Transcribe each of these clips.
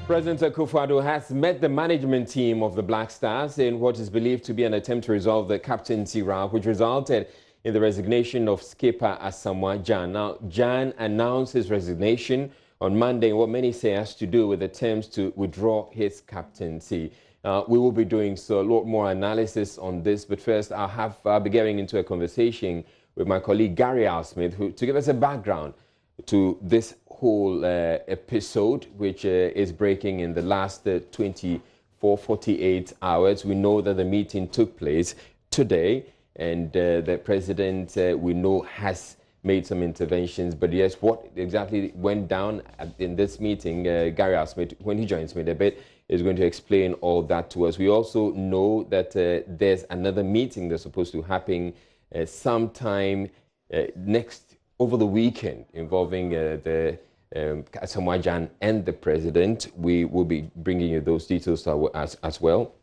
President Akufo-Addo has met the management team of the Black Stars in what is believed to be an attempt to resolve the captaincy row, which resulted in the resignation of skipper Asamoah Gyan. Now, Gyan announced his resignation on Monday in what many say has to do with attempts to withdraw his captaincy. We will be doing so a lot more analysis on this, but first I'll be getting into a conversation with my colleague Gary Smith, to give us a background to this whole episode, which is breaking in the last 48 hours. We know that the meeting took place today, and the president, we know, has made some interventions. But yes, what exactly went down in this meeting, Gary Smith, when he joins me in a bit, is going to explain all that to us. We also know that there's another meeting that's supposed to happen sometime over the weekend, involving the Asamoah Gyan and the president. We will be bringing you those details as well.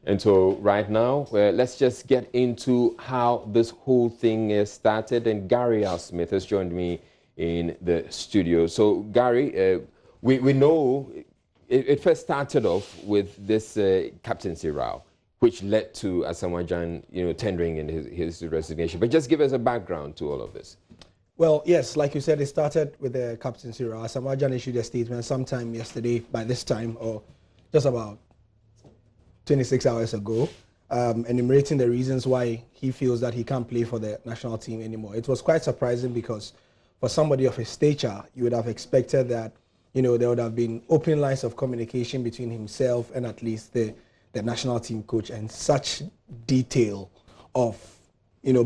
And so right now, let's just get into how this whole thing started. And Gary Smith has joined me in the studio. So Gary, we know it first started off with this captaincy row, which led to Asamoah Gyan, tendering in his resignation. But just give us a background to all of this. Well, yes, like you said, it started with the captaincy row. Asamoah Gyan issued a statement sometime yesterday, by this time, or just about 26 hours ago, enumerating the reasons why he feels that he can't play for the national team anymore. It was quite surprising because for somebody of his stature, you would have expected that, there would have been open lines of communication between himself and at least the national team coach, and such detail of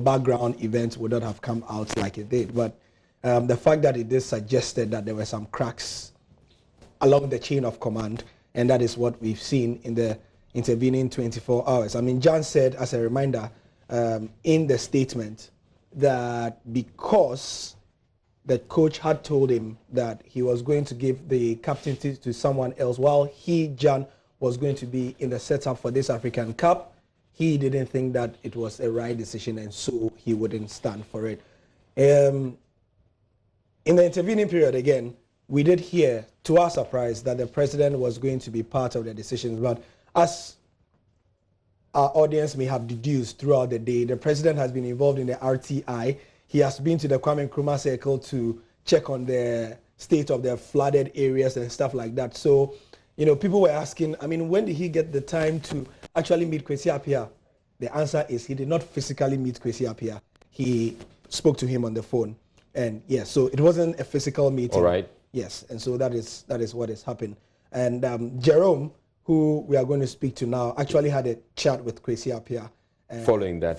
background events would not have come out like it did. But the fact that it did suggested that there were some cracks along the chain of command, and that is what we've seen in the intervening 24 hours. I mean, Gyan said, as a reminder, in the statement, that because the coach had told him that he was going to give the captaincy to someone else while he, Gyan, was going to be in the setup for this African Cup, he didn't think that it was a right decision, and so he wouldn't stand for it. In the intervening period, again, we did hear, to our surprise, that the president was going to be part of the decisions. But as our audience may have deduced throughout the day, the president has been involved in the RTI. He has been to the Kwame Nkrumah Circle to check on the state of the flooded areas and stuff like that. So, people were asking, when did he get the time to actually meet Kwesi Appiah? The answer is he did not physically meet Kwesi Appiah. He spoke to him on the phone. And yes, so it wasn't a physical meeting. All right. Yes, and so that is what has happened. And Jerome, who we are going to speak to now, actually had a chat with Kwesi Appiah. Following that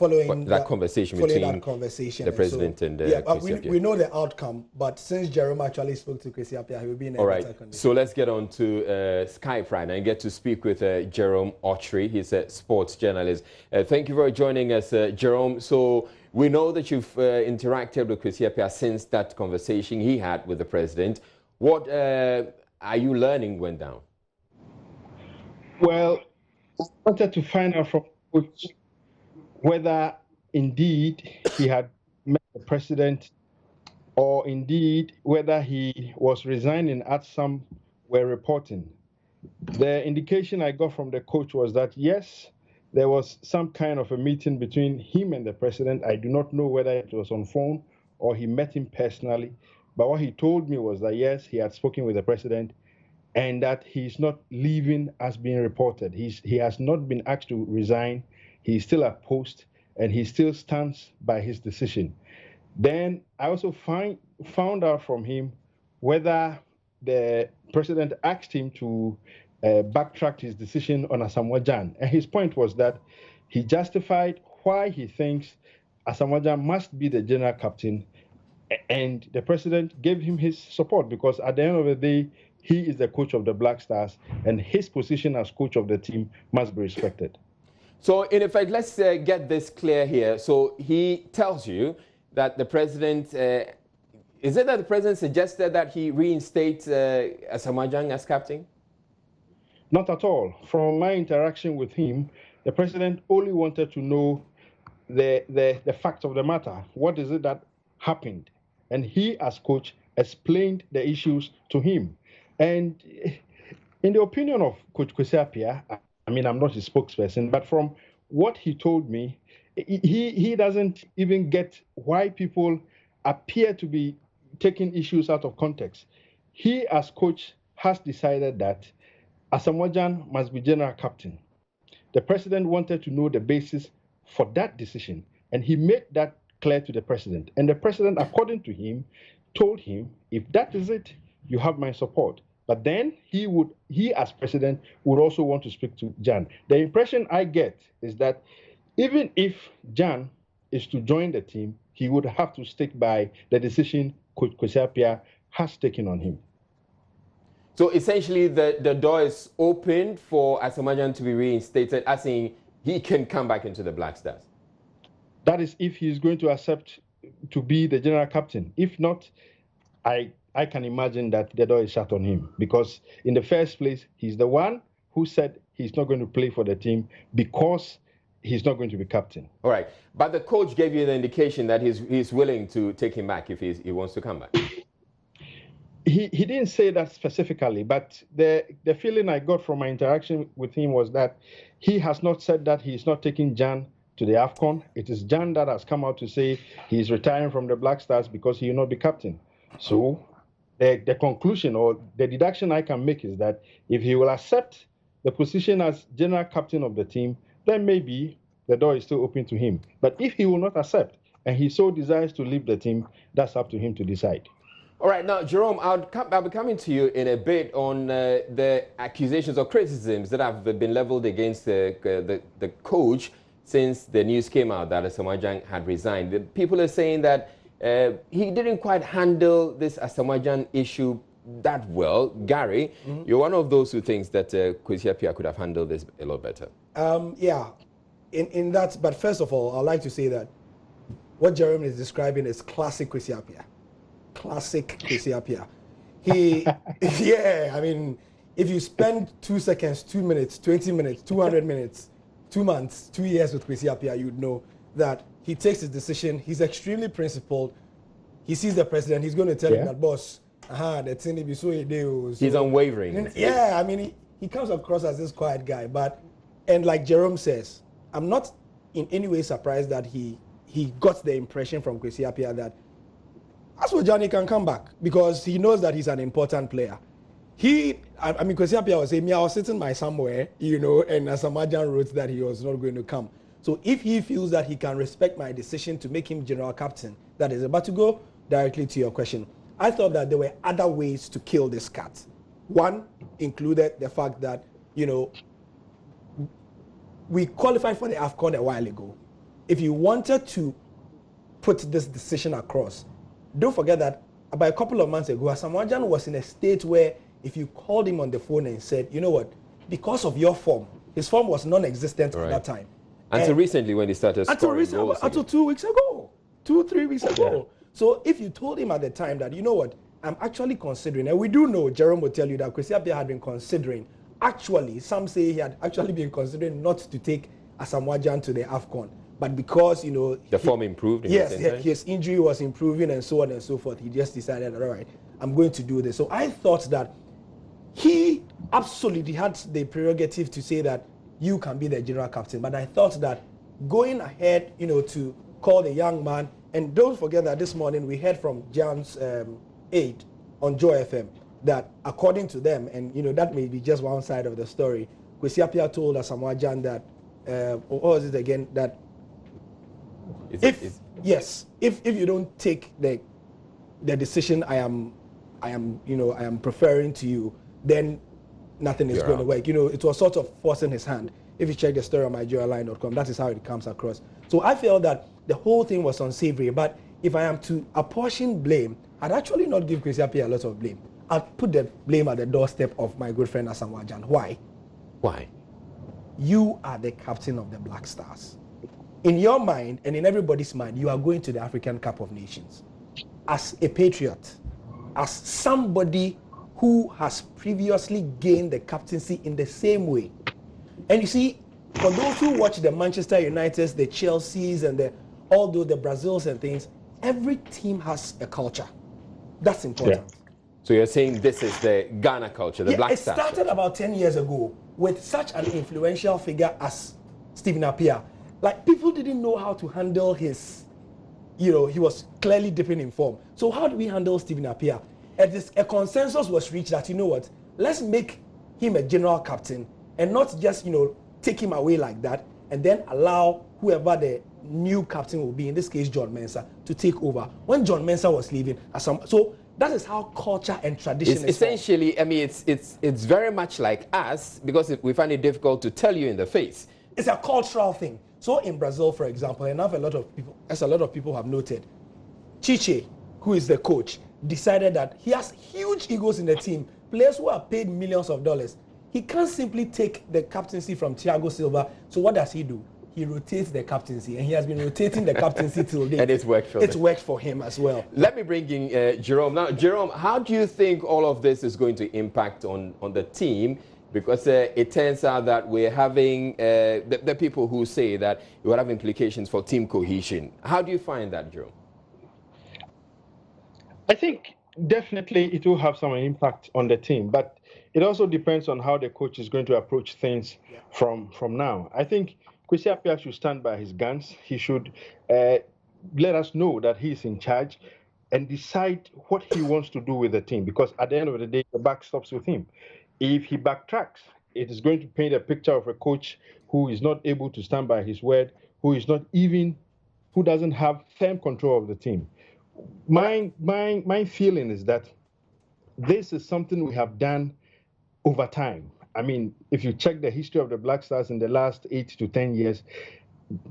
conversation between the president and Kwesi Appiah. We know the outcome, but since Jerome actually spoke to Kwesi Appiah, he will be in a better condition. So let's get on to Skype right now and get to speak with Jerome Asare. He's a sports journalist. Thank you for joining us, Jerome. So we know that you've interacted with Kwesi Appiah since that conversation he had with the president. What are you learning went down? Well, I wanted to find out from whether indeed he had met the president, or indeed whether he was resigning as some were reporting. The indication I got from the coach was that, yes, there was some kind of a meeting between him and the president. I do not know whether it was on phone or he met him personally. But what he told me was that, yes, he had spoken with the president and that he's not leaving as being reported. He has not been asked to resign. He's still at post, and he still stands by his decision. Then I also found out from him whether the president asked him to backtrack his decision on Asamoah Gyan. And his point was that he justified why he thinks Asamoah Gyan must be the general captain, and the president gave him his support because at the end of the day, he is the coach of the Black Stars, and his position as coach of the team must be respected. So, in effect, let's get this clear here. So, he tells you that the president, is it that the president suggested that he reinstate Asamoah Gyan as captain? Not at all. From my interaction with him, the president only wanted to know the fact of the matter. What is it that happened? And he, as coach, explained the issues to him. And in the opinion of Coach Kwesi Appiah, I mean, I'm not his spokesperson, but from what he told me, he doesn't even get why people appear to be taking issues out of context. He, as coach, has decided that Asamoah Gyan must be general captain. The president wanted to know the basis for that decision, and he made that clear to the president. And the president, according to him, told him, if that is it, you have my support. But then he as president would also want to speak to Gyan. The impression I get is that even if Gyan is to join the team, he would have to stick by the decision Coach Kwesi Appiah has taken on him. So essentially, the door is open for Asamoah Gyan to be reinstated, as in he can come back into the Black Stars. That is if he's going to accept to be the general captain. If not, I can imagine that the door is shut on him, because in the first place, he's the one who said he's not going to play for the team because he's not going to be captain. All right. But the coach gave you the indication that he's willing to take him back if he wants to come back. He didn't say that specifically, but the feeling I got from my interaction with him was that he has not said that he's not taking Gyan to the AFCON. It is Gyan that has come out to say he's retiring from the Black Stars because he will not be captain. So the conclusion or the deduction I can make is that if he will accept the position as general captain of the team, then maybe the door is still open to him. But if he will not accept and he so desires to leave the team, that's up to him to decide. All right, now, Jerome, I'll be coming to you in a bit on the accusations or criticisms that have been leveled against the coach since the news came out that Asamoah Gyan had resigned. People are saying that he didn't quite handle this Asamoah Gyan issue that well. Gary, you're one of those who thinks that Kwesi Appiah could have handled this a lot better. Yeah, in that, but first of all, I'd like to say that what Jerome is describing is classic Kwesi Appiah. Classic Kwesi Appiah. He, yeah, I mean, if you spend 2 seconds, 2 minutes, 20 minutes, 200 minutes, 2 months, 2 years with Kwesi Appiah, you'd know that he takes his decision. He's extremely principled. He sees the president. He's going to tell him that, boss, that's in the so he's unwavering. Yeah, I mean, he comes across as this quiet guy. But, and like Jerome says, I'm not in any way surprised that he got the impression from Kwesi Appiah that Asamoah Gyan can come back because he knows that he's an important player. I mean, Kwesi Appiah was saying, I was sitting by somewhere, you know, and Asamoah Gyan wrote that he was not going to come. So if he feels that he can respect my decision to make him general captain, that is. But to go directly to your question, I thought that there were other ways to kill this cat. One included the fact that, you know, we qualified for the AFCON a while ago. If you wanted to put this decision across, don't forget that about a couple of months ago, Asamoah Gyan was in a state where if you called him on the phone and said, you know what, because of your form, his form was non-existent at that time. Until recently when he started scoring goals. Until 2 weeks ago, 2-3 weeks ago. Yeah. So if you told him at the time that, you know what, I'm actually considering, and we do know, Jerome will tell you that Kwesi Appiah had been considering, actually, some say he had actually been considering not to take Asamoah Gyan to the AFCON. But because, you know, the form improved. Yes, his injury was improving and so on and so forth. He just decided, all right, I'm going to do this. So I thought that he absolutely had the prerogative to say that you can be the general captain. But I thought that going ahead, you know, to call the young man, and don't forget that this morning we heard from Gyan's aide on Joy FM that according to them, and you know that may be just one side of the story, Kwesi Appiah told Asamoah Gyan that, what was it again, that if you don't take the decision I am preferring to you, then nothing is going to work. You know, it was sort of forcing his hand. If you check the story on myjoyline.com, that is how it comes across. So I felt that the whole thing was unsavory. But if I am to apportion blame, I'd actually not give Kwesi Appiah a lot of blame. I'd put the blame at the doorstep of my good friend Asamoah Gyan. Why? Why? You are the captain of the Black Stars. In your mind and in everybody's mind, you are going to the African Cup of Nations. As a patriot, as somebody who has previously gained the captaincy in the same way. And you see, for those who watch the Manchester Uniteds, the Chelseas, and all the Brazils and things, every team has a culture. That's important. Yeah. So you're saying this is the Ghana culture, the Black Stars. It started about 10 years ago with such an influential figure as Stephen Appiah. Like, people didn't know how to handle his, he was clearly dipping in form. So how do we handle Stephen Appiah? A consensus was reached that, you know what, let's make him a general captain and not just, take him away like that and then allow whoever the new captain will be, in this case John Mensah, to take over. When John Mensah was leaving, so that is how culture and tradition is essentially formed. I mean, it's very much like us, because we find it difficult to tell you in the face. It's a cultural thing. So in Brazil, for example, and a lot of people have noted, Chiche, who is the coach, decided that he has huge egos in the team, players who are paid millions of dollars. He can't simply take the captaincy from Thiago Silva. So what does he do? He rotates the captaincy, and he has been rotating the captaincy till date. And it's worked for him. It's worked for him as well. Let me bring in Jerome. Now, Jerome, how do you think all of this is going to impact on the team? Because it turns out that we're having the people who say that it will have implications for team cohesion. How do you find that, Jerome? I think definitely it will have some impact on the team, but it also depends on how the coach is going to approach things from now. I think Kwesi Appiah should stand by his guns. He should let us know that he's in charge and decide what he wants to do with the team, because at the end of the day, the buck stops with him. If he backtracks, it is going to paint a picture of a coach who is not able to stand by his word, who doesn't have firm control of the team. My feeling is that this is something we have done over time. I mean, if you check the history of the Black Stars in the last 8 to 10 years,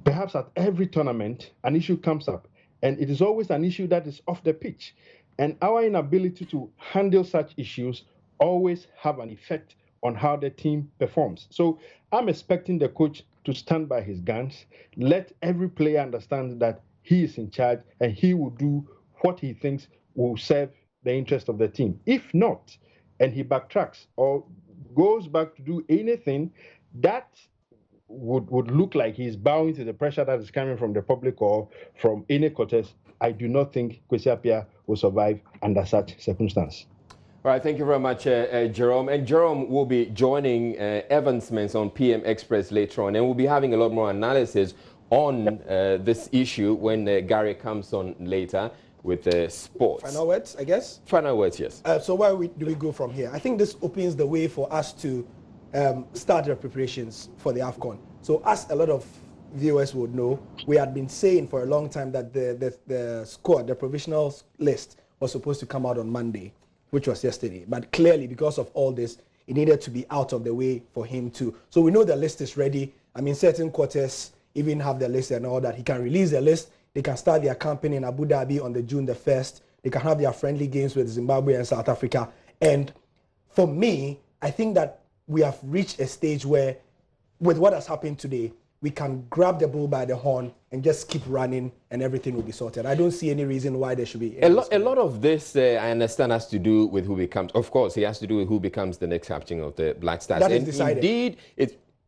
perhaps at every tournament, an issue comes up, and it is always an issue that is off the pitch. And our inability to handle such issues always have an effect on how the team performs. So I'm expecting the coach to stand by his guns, let every player understand that he is in charge and he will do what he thinks will serve the interest of the team. If not, and he backtracks or goes back to do anything that would look like he's bowing to the pressure that is coming from the public or from any quarters, I do not think Kwesi Appiah will survive under such circumstance. All right, thank you very much, Jerome. And Jerome will be joining Evans Mens on PM Express later on, and we'll be having a lot more analysis on this issue when Gary comes on later with sports. Final words, I guess? Final words, yes. So where do we go from here? I think this opens the way for us to start the preparations for the AFCON. So as a lot of viewers would know, we had been saying for a long time that the squad, the provisional list, was supposed to come out on Monday, which was yesterday. But clearly, because of all this, it needed to be out of the way for him to. So we know the list is ready. I mean, certain quarters even have the list and all that. He can release the list. They can start their campaign in Abu Dhabi on June the 1st. They can have their friendly games with Zimbabwe and South Africa. And for me, I think that we have reached a stage where, with what has happened today, we can grab the bull by the horn and just keep running and everything will be sorted. I don't see any reason why there should be a lot of this, I understand, has to do with who becomes, of course, it has to do with who becomes the next captain of the Black Stars. That is decided. Indeed,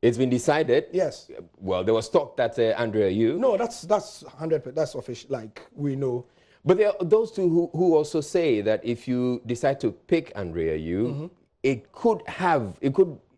it's been decided. Yes. Well, there was talk that Andrea Yu. No, that's 100%. That's official. Like, we know. But there are those two who also say that if you decide to pick Andrea Yu, it could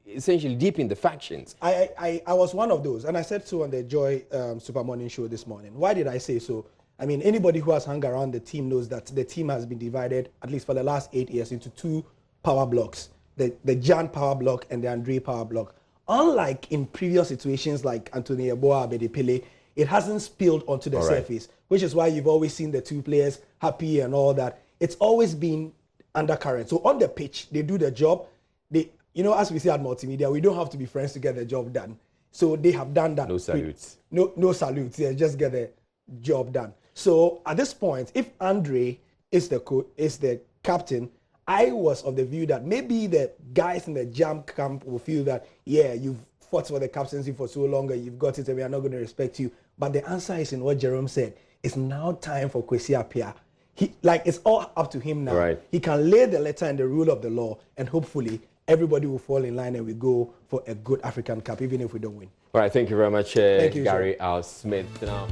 essentially deepen the factions. I was one of those, and I said so on the Joy Super Morning Show this morning. Why did I say so? I mean, anybody who has hung around the team knows that the team has been divided, at least for the last 8 years, into 2 power blocks, the Jan power block and the Andre power block. Unlike in previous situations like Anthony Yeboah, Abedi-Pele, it hasn't spilled onto the surface, which is why you've always seen the 2 players happy and all that. It's always been undercurrent. So on the pitch, they do the job. As we say at Multimedia, we don't have to be friends to get the job done. So they have done that. No salutes. No salutes. Yeah, just get the job done. So at this point, if Andre is the captain, I was of the view that maybe the guys in the Jam camp will feel that, yeah, you've fought for the captaincy for so long and you've got it and we are not going to respect you. But the answer is in what Jerome said. It's now time for Kwesi Appiah. It's all up to him now. Right. He can lay the letter and the rule of the law, and hopefully everybody will fall in line and we go for a good African Cup, even if we don't win. All right, thank you very much, Thank you, Gary Smith. Now.